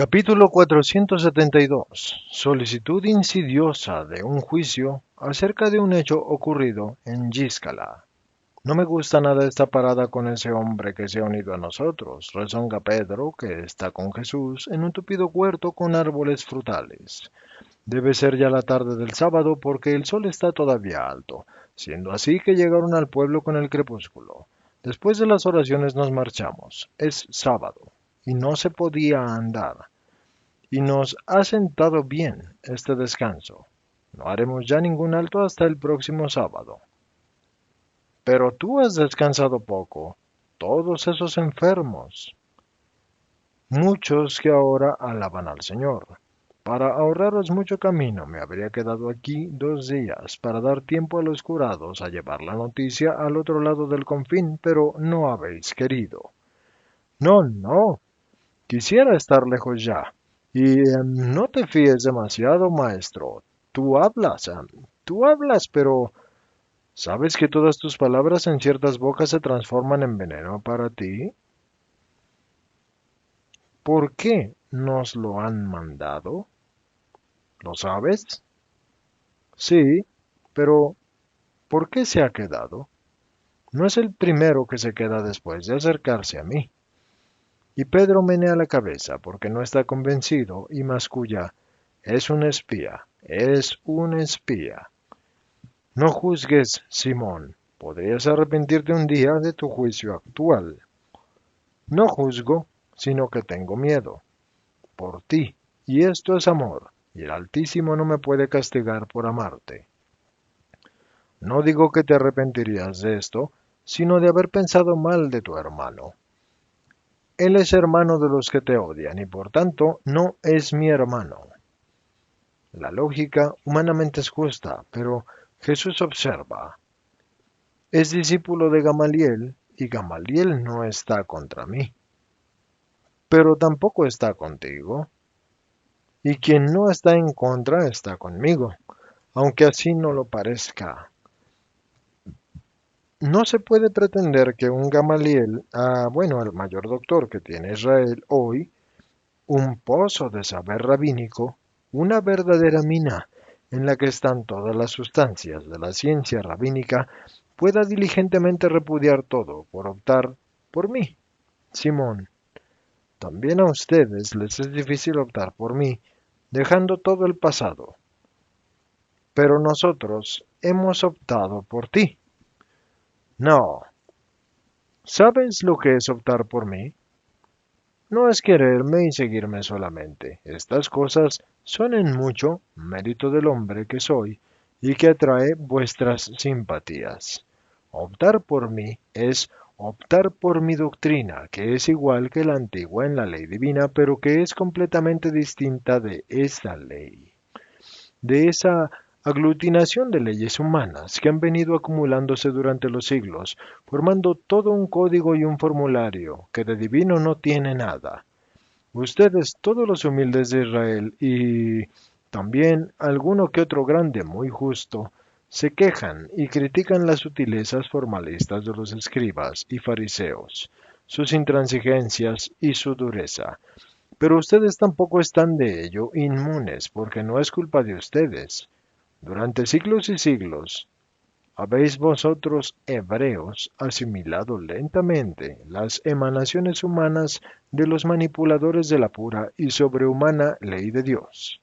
Capítulo 472. Solicitud insidiosa de un juicio acerca de un hecho ocurrido en Yíscala. No me gusta nada esta parada con ese hombre que se ha unido a nosotros, rezonga Pedro, que está con Jesús en un tupido huerto con árboles frutales. Debe ser ya la tarde del sábado porque el sol está todavía alto, siendo así que llegaron al pueblo con el crepúsculo. Después de las oraciones nos marchamos. Es sábado y no se podía andar. Y nos ha sentado bien este descanso. No haremos ya ningún alto hasta el próximo sábado. Pero tú has descansado poco. Todos esos enfermos. Muchos que ahora alaban al Señor. Para ahorraros mucho camino, me habría quedado aquí 2 días para dar tiempo a los curados a llevar la noticia al otro lado del confín, pero no habéis querido. No, no, quisiera estar lejos ya. Y no te fíes demasiado, maestro. Tú hablas, pero ¿sabes que todas tus palabras en ciertas bocas se transforman en veneno para ti? ¿Por qué nos lo han mandado? ¿Lo sabes? Sí, pero ¿por qué se ha quedado? No es el primero que se queda después de acercarse a mí. Y Pedro menea la cabeza porque no está convencido y masculla: es un espía, es un espía. No juzgues, Simón. Podrías arrepentirte un día de tu juicio actual. No juzgo, sino que tengo miedo. Por ti. Y esto es amor. Y el Altísimo no me puede castigar por amarte. No digo que te arrepentirías de esto, sino de haber pensado mal de tu hermano. Él es hermano de los que te odian y por tanto no es mi hermano. La lógica humanamente es justa, pero Jesús observa: es discípulo de Gamaliel y Gamaliel no está contra mí, pero tampoco está contigo, y quien no está en contra está conmigo, aunque así no lo parezca. No se puede pretender que un Gamaliel, bueno, el mayor doctor que tiene Israel hoy, un pozo de saber rabínico, una verdadera mina en la que están todas las sustancias de la ciencia rabínica, pueda diligentemente repudiar todo por optar por mí, Simón. También a ustedes les es difícil optar por mí, dejando todo el pasado. Pero nosotros hemos optado por ti. No. ¿Sabes lo que es optar por mí? No es quererme y seguirme solamente. Estas cosas son en mucho mérito del hombre que soy y que atrae vuestras simpatías. Optar por mí es optar por mi doctrina, que es igual que la antigua en la ley divina, pero que es completamente distinta de esa ley, de esa aglutinación de leyes humanas que han venido acumulándose durante los siglos, formando todo un código y un formulario que de divino no tiene nada. Ustedes, todos los humildes de Israel, y también alguno que otro grande muy justo, se quejan y critican las sutilezas formalistas de los escribas y fariseos, sus intransigencias y su dureza. Pero ustedes tampoco están de ello inmunes, porque no es culpa de ustedes. Durante siglos y siglos, habéis vosotros, hebreos, asimilado lentamente las emanaciones humanas de los manipuladores de la pura y sobrehumana ley de Dios.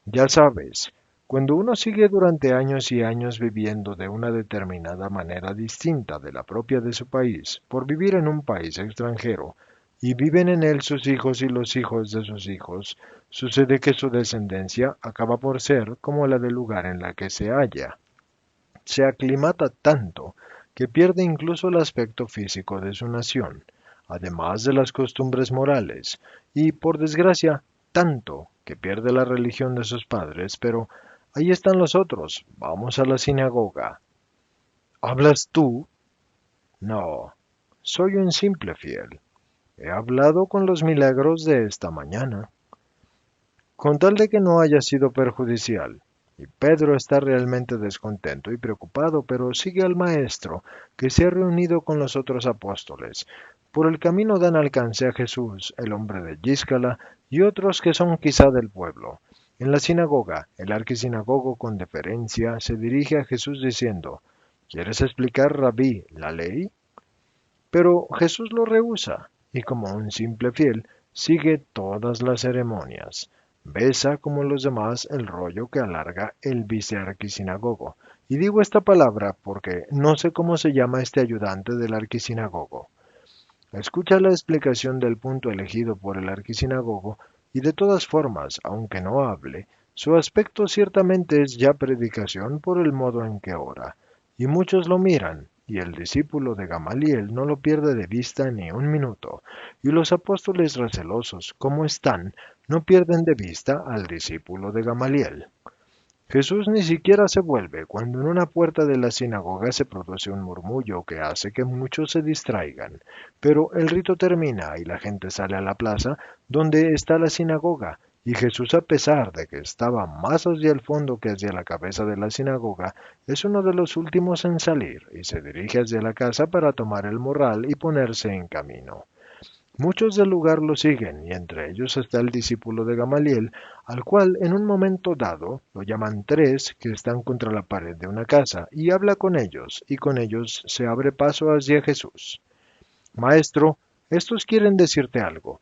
Ya sabes, cuando uno sigue durante años y años viviendo de una determinada manera distinta de la propia de su país, por vivir en un país extranjero, y viven en él sus hijos y los hijos de sus hijos, sucede que su descendencia acaba por ser como la del lugar en la que se halla. Se aclimata tanto que pierde incluso el aspecto físico de su nación, además de las costumbres morales, y por desgracia, tanto que pierde la religión de sus padres, pero ahí están los otros, vamos a la sinagoga. ¿Hablas tú? No, soy un simple fiel. He hablado con los milagros de esta mañana, con tal de que no haya sido perjudicial. Y Pedro está realmente descontento y preocupado, pero sigue al maestro, que se ha reunido con los otros apóstoles, Por el camino dan alcance a Jesús, el hombre de Giscala, y otros que son quizá del pueblo. En la sinagoga, el arquisinagogo con deferencia se dirige a Jesús diciendo, ¿quieres explicar, Rabí, la ley? Pero Jesús lo rehúsa, y como un simple fiel, sigue todas las ceremonias. Besa como los demás el rollo que alarga el vicearquisinagogo. Y digo esta palabra porque no sé cómo se llama este ayudante del arquisinagogo. Escucha la explicación del punto elegido por el arquisinagogo y de todas formas, aunque no hable, su aspecto ciertamente es ya predicación por el modo en que ora, y muchos lo miran, y el discípulo de Gamaliel no lo pierde de vista ni un minuto, y los apóstoles recelosos, como están, no pierden de vista al discípulo de Gamaliel. Jesús ni siquiera se vuelve cuando en una puerta de la sinagoga se produce un murmullo que hace que muchos se distraigan, pero el rito termina y la gente sale a la plaza donde está la sinagoga, y Jesús, a pesar de que estaba más hacia el fondo que hacia la cabeza de la sinagoga, es uno de los últimos en salir y se dirige hacia la casa para tomar el morral y ponerse en camino. Muchos del lugar lo siguen, y entre ellos está el discípulo de Gamaliel, al cual en un momento dado lo llaman tres que están contra la pared de una casa, y habla con ellos, y con ellos se abre paso hacia Jesús. Maestro, estos quieren decirte algo,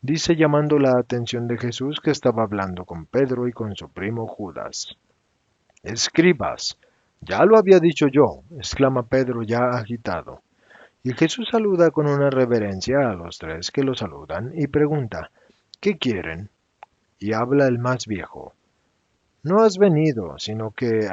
dice llamando la atención de Jesús que estaba hablando con Pedro y con su primo Judas. Escribas, ya lo había dicho yo, exclama Pedro ya agitado. Y Jesús saluda con una reverencia a los tres que lo saludan y pregunta, ¿qué quieren? Y habla el más viejo. No has venido, sino que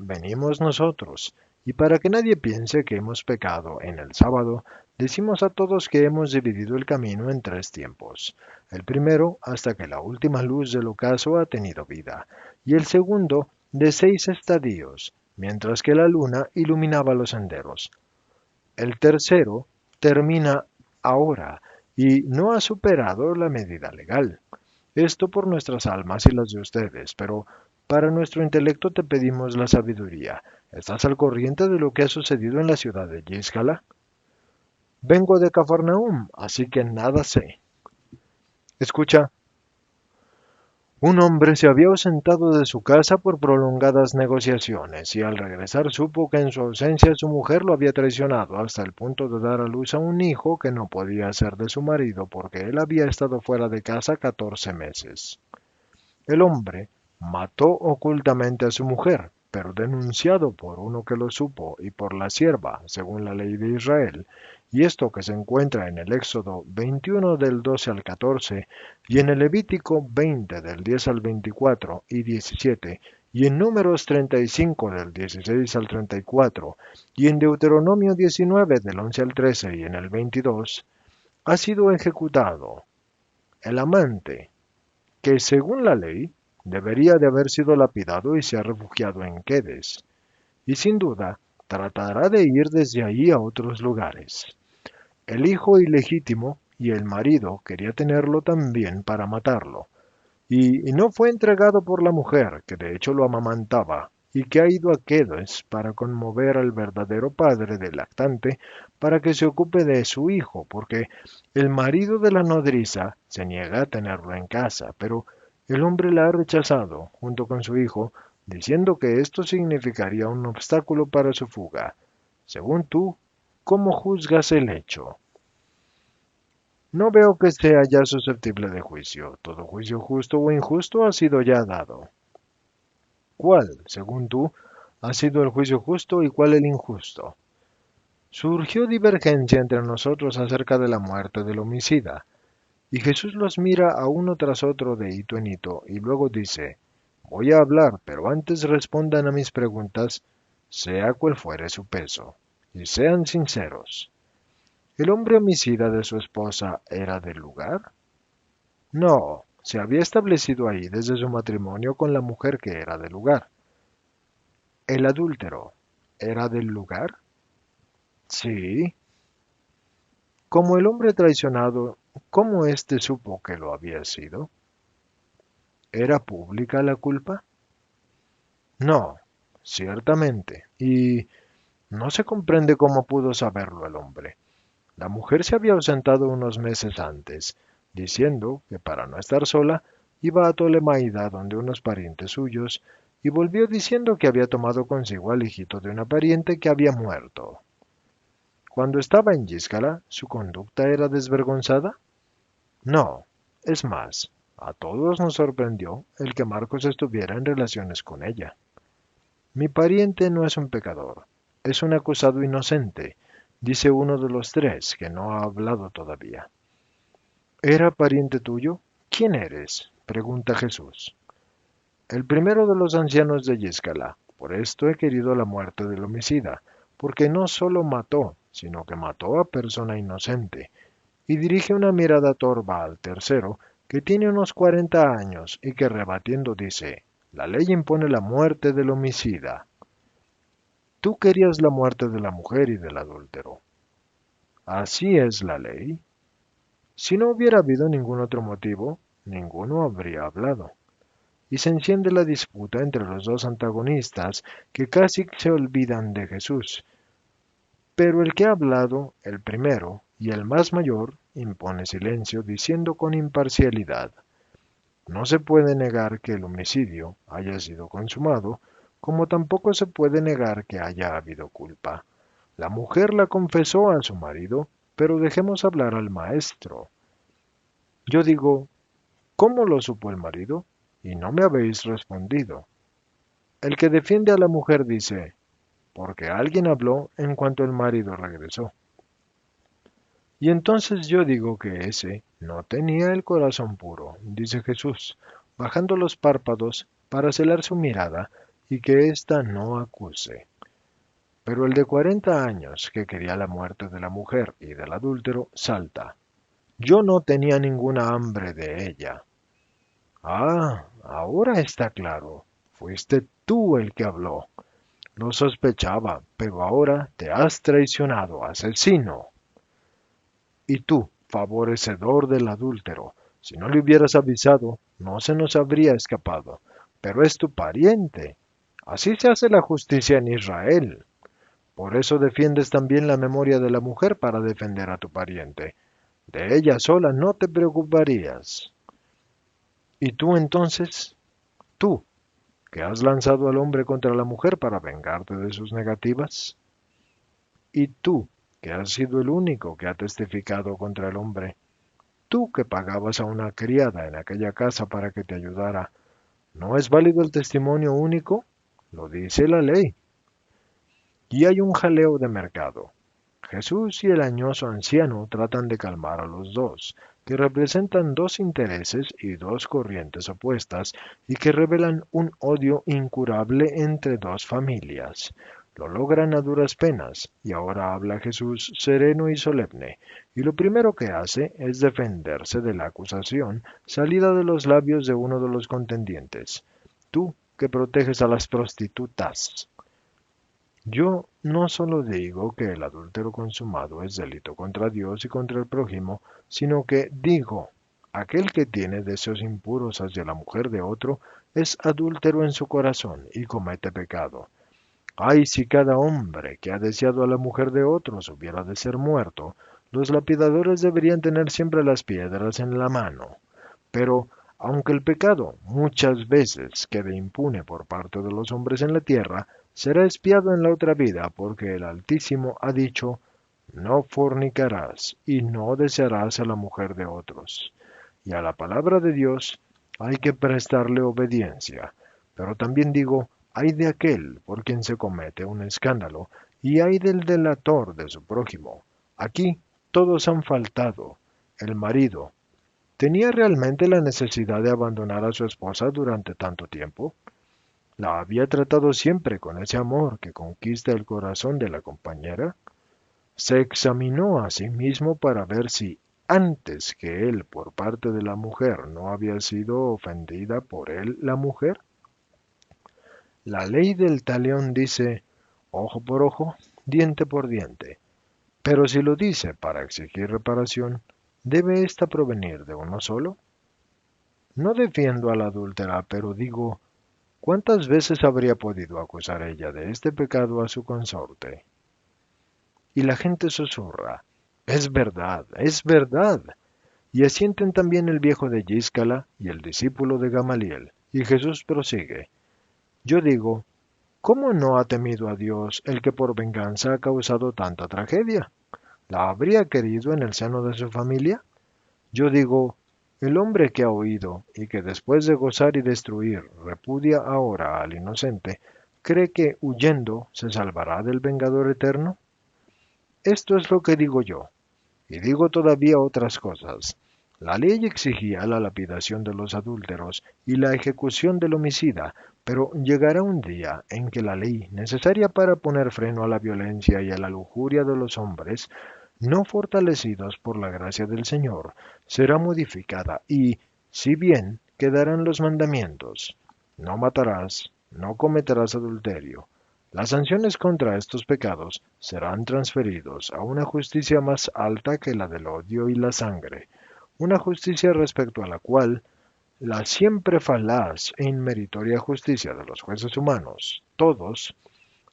venimos nosotros. Y para que nadie piense que hemos pecado en el sábado, decimos a todos que hemos dividido el camino en tres tiempos. El primero, hasta que la última luz del ocaso ha tenido vida. Y el segundo, de 6 estadios, mientras que la luna iluminaba los senderos. El tercero termina ahora y no ha superado la medida legal. Esto por nuestras almas y las de ustedes, pero para nuestro intelecto te pedimos la sabiduría. ¿Estás al corriente de lo que ha sucedido en la ciudad de Giscala? Vengo de Cafarnaúm, así que nada sé. Escucha, un hombre se había ausentado de su casa por prolongadas negociaciones y al regresar supo que en su ausencia su mujer lo había traicionado hasta el punto de dar a luz a un hijo que no podía ser de su marido porque él había estado fuera de casa 14 meses. El hombre mató ocultamente a su mujer, pero denunciado por uno que lo supo y por la sierva, según la ley de Israel, y esto que se encuentra en el Éxodo 21 del 12 al 14, y en el Levítico 20 del 10 al 24 y 17, y en Números 35 del 16 al 34, y en Deuteronomio 19 del 11 al 13 y en el 22, ha sido ejecutado. El amante, que según la ley debería de haber sido lapidado y se ha refugiado en Quedes, y sin duda tratará de ir desde allí a otros lugares. El hijo ilegítimo y el marido quería tenerlo también para matarlo, y no fue entregado por la mujer, que de hecho lo amamantaba, y que ha ido a Quedes para conmover al verdadero padre del lactante para que se ocupe de su hijo, porque el marido de la nodriza se niega a tenerlo en casa, pero el hombre la ha rechazado, junto con su hijo, diciendo que esto significaría un obstáculo para su fuga. Según tú, ¿cómo juzgas el hecho? No veo que sea ya susceptible de juicio. Todo juicio justo o injusto ha sido ya dado. ¿Cuál, según tú, ha sido el juicio justo y cuál el injusto? Surgió divergencia entre nosotros acerca de la muerte del homicida, y Jesús los mira a uno tras otro de hito en hito, y luego dice, voy a hablar, pero antes respondan a mis preguntas, sea cual fuere su peso, y sean sinceros. ¿El hombre homicida de su esposa era del lugar? No, se había establecido ahí desde su matrimonio con la mujer que era del lugar. ¿El adúltero era del lugar? Sí. Como el hombre traicionado, ¿cómo éste supo que lo había sido? ¿Era pública la culpa? No, ciertamente. Y no se comprende cómo pudo saberlo el hombre. La mujer se había ausentado unos meses antes, diciendo que para no estar sola iba a Tolemaida donde unos parientes suyos, y volvió diciendo que había tomado consigo al hijito de una pariente que había muerto. Cuando estaba en Yíscala, ¿su conducta era desvergonzada? No, es más, a todos nos sorprendió el que Marcos estuviera en relaciones con ella. Mi pariente no es un pecador, es un acusado inocente, dice uno de los tres que no ha hablado todavía. ¿Era pariente tuyo? ¿Quién eres? Pregunta Jesús. El primero de los ancianos de Yíscala. Por esto he querido la muerte del homicida, porque no solo mató, sino que mató a persona inocente. Y dirige una mirada torva al tercero, que tiene unos 40 años y que rebatiendo dice, la ley impone la muerte del homicida. Tú querías la muerte de la mujer y del adúltero. Así es la ley. Si no hubiera habido ningún otro motivo, ninguno habría hablado. Y se enciende la disputa entre los dos antagonistas que casi se olvidan de Jesús. Pero el que ha hablado, el primero, y el más mayor, impone silencio diciendo con imparcialidad, no se puede negar que el homicidio haya sido consumado, como tampoco se puede negar que haya habido culpa. La mujer la confesó a su marido, pero dejemos hablar al maestro. Yo digo, ¿cómo lo supo el marido? Y no me habéis respondido. El que defiende a la mujer dice, porque alguien habló en cuanto el marido regresó. Y entonces yo digo que ese no tenía el corazón puro, dice Jesús, bajando los párpados para celar su mirada y que ésta no acuse. Pero el de 40 años, que quería la muerte de la mujer y del adúltero, salta. Yo no tenía ninguna hambre de ella. Ah, ahora está claro. Fuiste tú el que habló. Lo sospechaba, pero ahora te has traicionado, asesino. Y tú, favorecedor del adúltero, si no le hubieras avisado, no se nos habría escapado. Pero es tu pariente. Así se hace la justicia en Israel. Por eso defiendes también la memoria de la mujer para defender a tu pariente. De ella sola no te preocuparías. ¿Y tú entonces? Tú, que has lanzado al hombre contra la mujer para vengarte de sus negativas. Y tú, que has sido el único que ha testificado contra el hombre. Tú que pagabas a una criada en aquella casa para que te ayudara. ¿No es válido el testimonio único? Lo dice la ley. Y hay un jaleo de mercado. Jesús y el añoso anciano tratan de calmar a los dos, que representan dos intereses y dos corrientes opuestas, y que revelan un odio incurable entre dos familias. Lo logran a duras penas, y ahora habla Jesús sereno y solemne, y lo primero que hace es defenderse de la acusación salida de los labios de uno de los contendientes. Tú que proteges a las prostitutas. Yo no solo digo que el adúltero consumado es delito contra Dios y contra el prójimo, sino que digo, aquel que tiene deseos impuros hacia la mujer de otro es adúltero en su corazón y comete pecado. Ay, si cada hombre que ha deseado a la mujer de otros hubiera de ser muerto, los lapidadores deberían tener siempre las piedras en la mano. Pero, aunque el pecado muchas veces quede impune por parte de los hombres en la tierra, será expiado en la otra vida, porque el Altísimo ha dicho, no fornicarás y no desearás a la mujer de otros. Y a la palabra de Dios hay que prestarle obediencia. Pero también digo, hay de aquel por quien se comete un escándalo, y hay del delator de su prójimo. Aquí todos han faltado. El marido, ¿tenía realmente la necesidad de abandonar a su esposa durante tanto tiempo? ¿La había tratado siempre con ese amor que conquista el corazón de la compañera? ¿Se examinó a sí mismo para ver si antes que él por parte de la mujer no había sido ofendida por él la mujer? La ley del talión dice ojo por ojo, diente por diente, pero si lo dice para exigir reparación, ¿debe ésta provenir de uno solo? No defiendo a la adúltera, pero digo, ¿cuántas veces habría podido acusar ella de este pecado a su consorte? Y la gente susurra, Es verdad, es verdad. Y asienten también el viejo de Yíscala y el discípulo de Gamaliel. Y Jesús prosigue. Yo digo, ¿cómo no ha temido a Dios el que por venganza ha causado tanta tragedia? ¿La habría querido en el seno de su familia? Yo digo, el hombre que ha oído y que después de gozar y destruir repudia ahora al inocente, ¿cree que huyendo se salvará del vengador eterno? Esto es lo que digo yo. Y digo todavía otras cosas. La ley exigía la lapidación de los adúlteros y la ejecución del homicida, pero llegará un día en que la ley, necesaria para poner freno a la violencia y a la lujuria de los hombres, no fortalecidos por la gracia del Señor, será modificada y, si bien quedarán los mandamientos, no matarás, no cometerás adulterio, las sanciones contra estos pecados serán transferidos a una justicia más alta que la del odio y la sangre, una justicia respecto a la cual la siempre falaz e inmeritoria justicia de los jueces humanos, todos,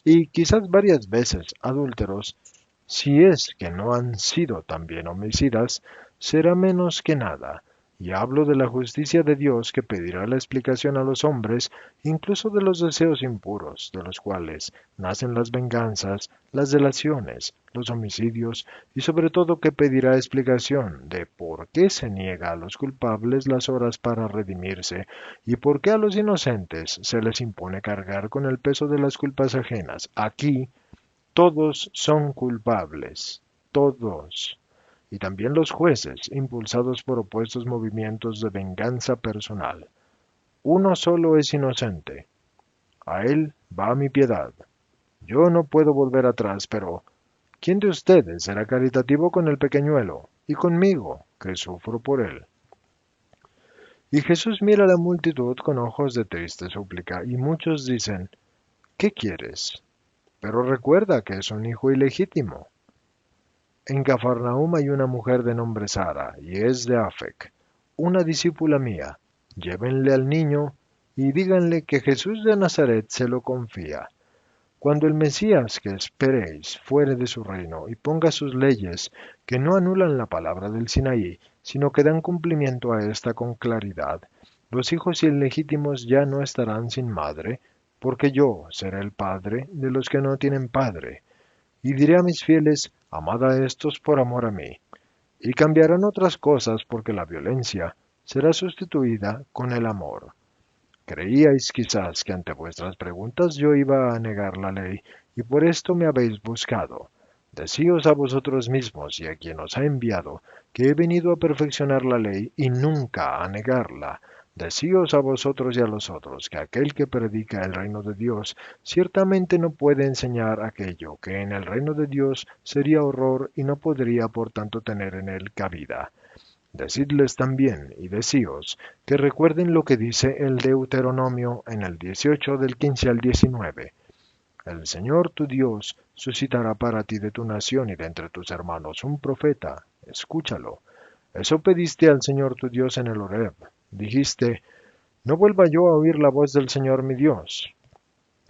y quizás varias veces adúlteros, si es que no han sido también homicidas, será menos que nada, y hablo de la justicia de Dios que pedirá la explicación a los hombres, incluso de los deseos impuros, de los cuales nacen las venganzas, las delaciones, los homicidios, y sobre todo que pedirá explicación de por qué se niega a los culpables las horas para redimirse, y por qué a los inocentes se les impone cargar con el peso de las culpas ajenas. Aquí, todos son culpables, todos. Y también los jueces, impulsados por opuestos movimientos de venganza personal. Uno solo es inocente. A él va mi piedad. Yo no puedo volver atrás, pero ¿quién de ustedes será caritativo con el pequeñuelo y conmigo, que sufro por él? Y Jesús mira a la multitud con ojos de triste súplica, y muchos dicen, ¿qué quieres? Pero recuerda que es un hijo ilegítimo. En Cafarnaúm hay una mujer de nombre Sara, y es de Afec, una discípula mía. Llévenle al niño y díganle que Jesús de Nazaret se lo confía. Cuando el Mesías que esperéis fuere de su reino y ponga sus leyes, que no anulan la palabra del Sinaí, sino que dan cumplimiento a esta con claridad, los hijos ilegítimos ya no estarán sin madre, porque yo seré el padre de los que no tienen padre. Y diré a mis fieles, amad a estos por amor a mí. Y cambiarán otras cosas porque la violencia será sustituida con el amor. Creíais quizás que ante vuestras preguntas yo iba a negar la ley, y por esto me habéis buscado. Decíos a vosotros mismos y a quien os ha enviado, que he venido a perfeccionar la ley y nunca a negarla. Decíos a vosotros y a los otros que aquel que predica el reino de Dios ciertamente no puede enseñar aquello que en el reino de Dios sería horror y no podría por tanto tener en él cabida. Decidles también, y decíos, que recuerden lo que dice el Deuteronomio en el 18 del 15 al 19. El Señor tu Dios suscitará para ti de tu nación y de entre tus hermanos un profeta. Escúchalo. Eso pediste al Señor tu Dios en el Horeb. Dijiste, no vuelva yo a oír la voz del Señor mi Dios,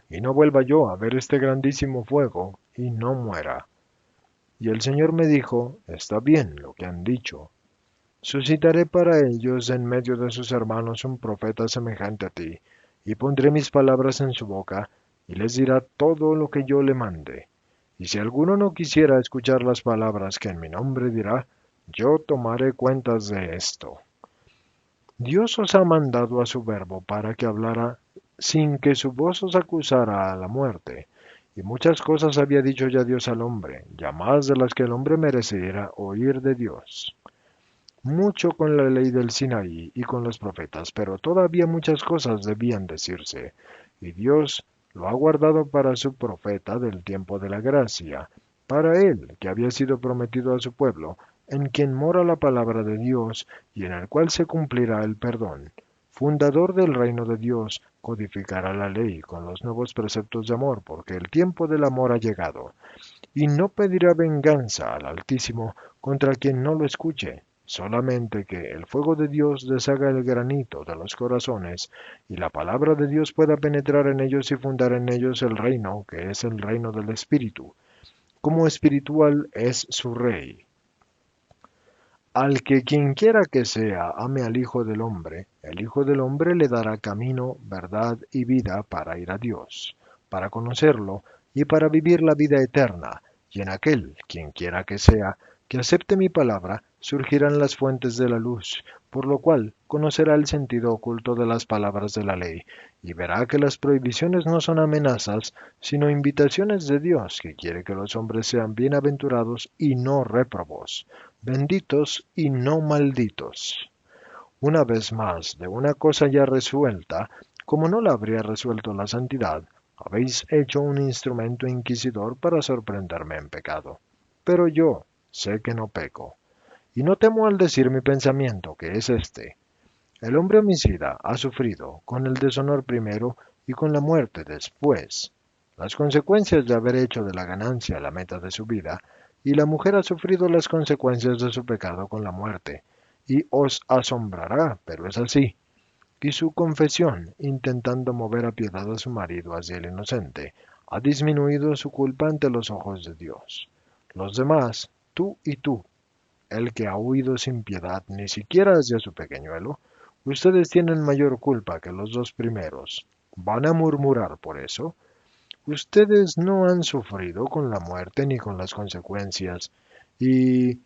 y no vuelva yo a ver este grandísimo fuego, y no muera. Y el Señor me dijo, está bien lo que han dicho. Suscitaré para ellos en medio de sus hermanos un profeta semejante a ti, y pondré mis palabras en su boca, y les dirá todo lo que yo le mande. Y si alguno no quisiera escuchar las palabras que en mi nombre dirá, yo tomaré cuentas de esto. Dios os ha mandado a su verbo para que hablara sin que su voz os acusara a la muerte. Y muchas cosas había dicho ya Dios al hombre, ya más de las que el hombre mereciera oír de Dios. Mucho con la ley del Sinaí y con los profetas, pero todavía muchas cosas debían decirse, y Dios lo ha guardado para su profeta del tiempo de la gracia, para él que había sido prometido a su pueblo, en quien mora la palabra de Dios y en el cual se cumplirá el perdón. Fundador del reino de Dios, codificará la ley con los nuevos preceptos de amor, porque el tiempo del amor ha llegado, y no pedirá venganza al Altísimo contra quien no lo escuche, solamente que el fuego de Dios deshaga el granito de los corazones y la palabra de Dios pueda penetrar en ellos y fundar en ellos el reino, que es el reino del Espíritu, como espiritual es su Rey. Al que quien quiera que sea ame al Hijo del Hombre, el Hijo del Hombre le dará camino, verdad y vida para ir a Dios, para conocerlo y para vivir la vida eterna. Y en aquel, quien quiera que sea, que acepte mi palabra, surgirán las fuentes de la luz, por lo cual conocerá el sentido oculto de las palabras de la ley, y verá que las prohibiciones no son amenazas, sino invitaciones de Dios, que quiere que los hombres sean bienaventurados y no réprobos, benditos y no malditos. Una vez más, de una cosa ya resuelta, como no la habría resuelto la santidad, habéis hecho un instrumento inquisidor para sorprenderme en pecado. Pero yo sé que no peco, y no temo al decir mi pensamiento, que es este. El hombre homicida ha sufrido, con el deshonor primero y con la muerte después, las consecuencias de haber hecho de la ganancia la meta de su vida, y la mujer ha sufrido las consecuencias de su pecado con la muerte. Y os asombrará, pero es así. Y su confesión, intentando mover a piedad a su marido hacia el inocente, ha disminuido su culpa ante los ojos de Dios. Los demás, tú y tú, el que ha huido sin piedad ni siquiera hacia su pequeñuelo, ustedes tienen mayor culpa que los dos primeros. ¿Van a murmurar por eso? Ustedes no han sufrido con la muerte ni con las consecuencias, y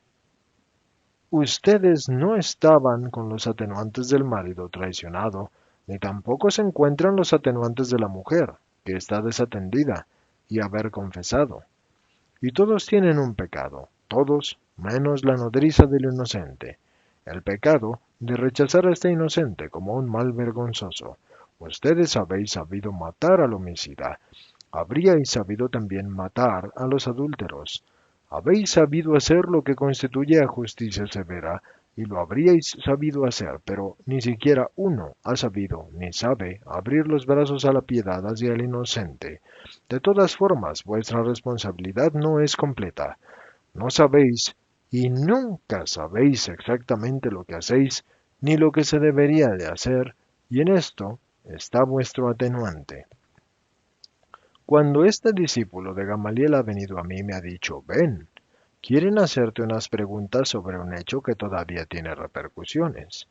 ustedes no estaban con los atenuantes del marido traicionado, ni tampoco se encuentran los atenuantes de la mujer, que está desatendida, y haber confesado. Y todos tienen un pecado, todos menos la nodriza del inocente. El pecado de rechazar a este inocente como un mal vergonzoso. Ustedes habéis sabido matar al homicida. Habríais sabido también matar a los adúlteros. Habéis sabido hacer lo que constituye a justicia severa, y lo habríais sabido hacer, pero ni siquiera uno ha sabido ni sabe abrir los brazos a la piedad hacia el inocente. De todas formas, vuestra responsabilidad no es completa. No sabéis y nunca sabéis exactamente lo que hacéis ni lo que se debería de hacer, y en esto está vuestro atenuante. Cuando este discípulo de Gamaliel ha venido a mí, me ha dicho, ven, quieren hacerte unas preguntas sobre un hecho que todavía tiene repercusiones.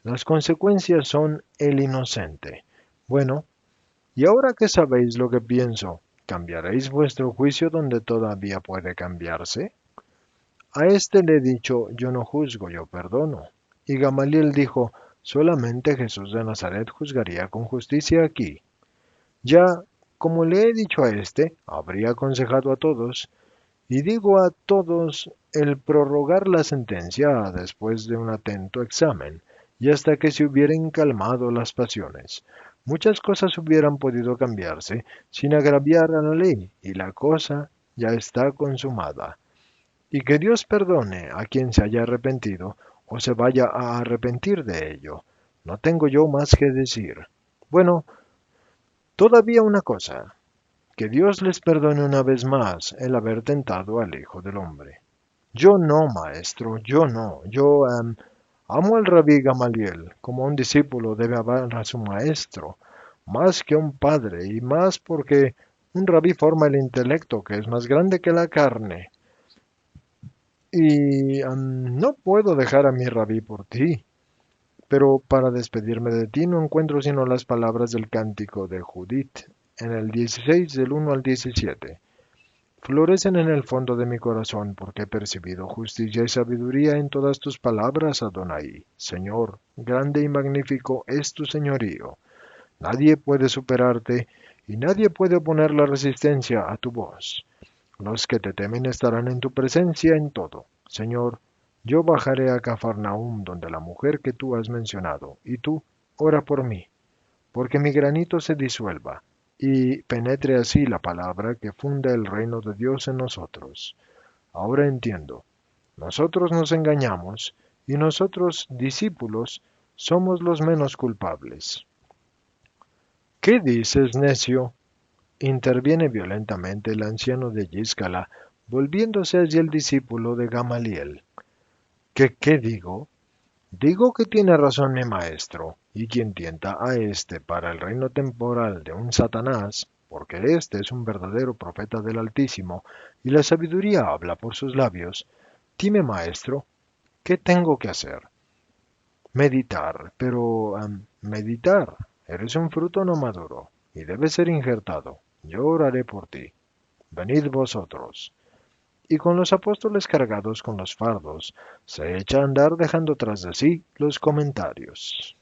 Las consecuencias son el inocente. Bueno, y ahora que sabéis lo que pienso, ¿cambiaréis vuestro juicio donde todavía puede cambiarse? A este le he dicho, yo no juzgo, yo perdono. Y Gamaliel dijo, solamente Jesús de Nazaret juzgaría con justicia aquí. Ya, como le he dicho a este, habría aconsejado a todos, y digo a todos el prorrogar la sentencia después de un atento examen, y hasta que se hubieran calmado las pasiones. Muchas cosas hubieran podido cambiarse sin agraviar a la ley, y la cosa ya está consumada. Y que Dios perdone a quien se haya arrepentido o se vaya a arrepentir de ello. No tengo yo más que decir. Bueno, todavía una cosa. Que Dios les perdone una vez más el haber tentado al Hijo del Hombre. Yo no, maestro, yo no. Yo amo al rabí Gamaliel, como un discípulo debe amar a su maestro, más que un padre, y más porque un rabí forma el intelecto, que es más grande que la carne. Y no puedo dejar a mi rabí por ti. Pero para despedirme de ti no encuentro sino las palabras del cántico de Judith, en el 16 del 1 al 17. Florecen en el fondo de mi corazón porque he percibido justicia y sabiduría en todas tus palabras, Adonai. Señor, grande y magnífico es tu señorío. Nadie puede superarte y nadie puede oponer la resistencia a tu voz. Los que te temen estarán en tu presencia en todo. Señor, yo bajaré a Cafarnaúm donde la mujer que tú has mencionado, y tú, ora por mí, porque mi granito se disuelva, y penetre así la palabra que funda el reino de Dios en nosotros. Ahora entiendo. Nosotros nos engañamos, y nosotros, discípulos, somos los menos culpables. ¿Qué dices, necio? Interviene violentamente el anciano de Yiscala, volviéndose hacia el discípulo de Gamaliel. ¿Qué digo? Digo que tiene razón mi maestro, y quien tienta a éste para el reino temporal de un Satanás, porque éste es un verdadero profeta del Altísimo, y la sabiduría habla por sus labios. Dime, maestro, ¿Qué tengo que hacer? Meditar, pero meditar. Eres un fruto no maduro y debe ser injertado. Yo oraré por ti. Venid vosotros. Y con los apóstoles cargados con los fardos, se echa a andar dejando tras de sí los comentarios.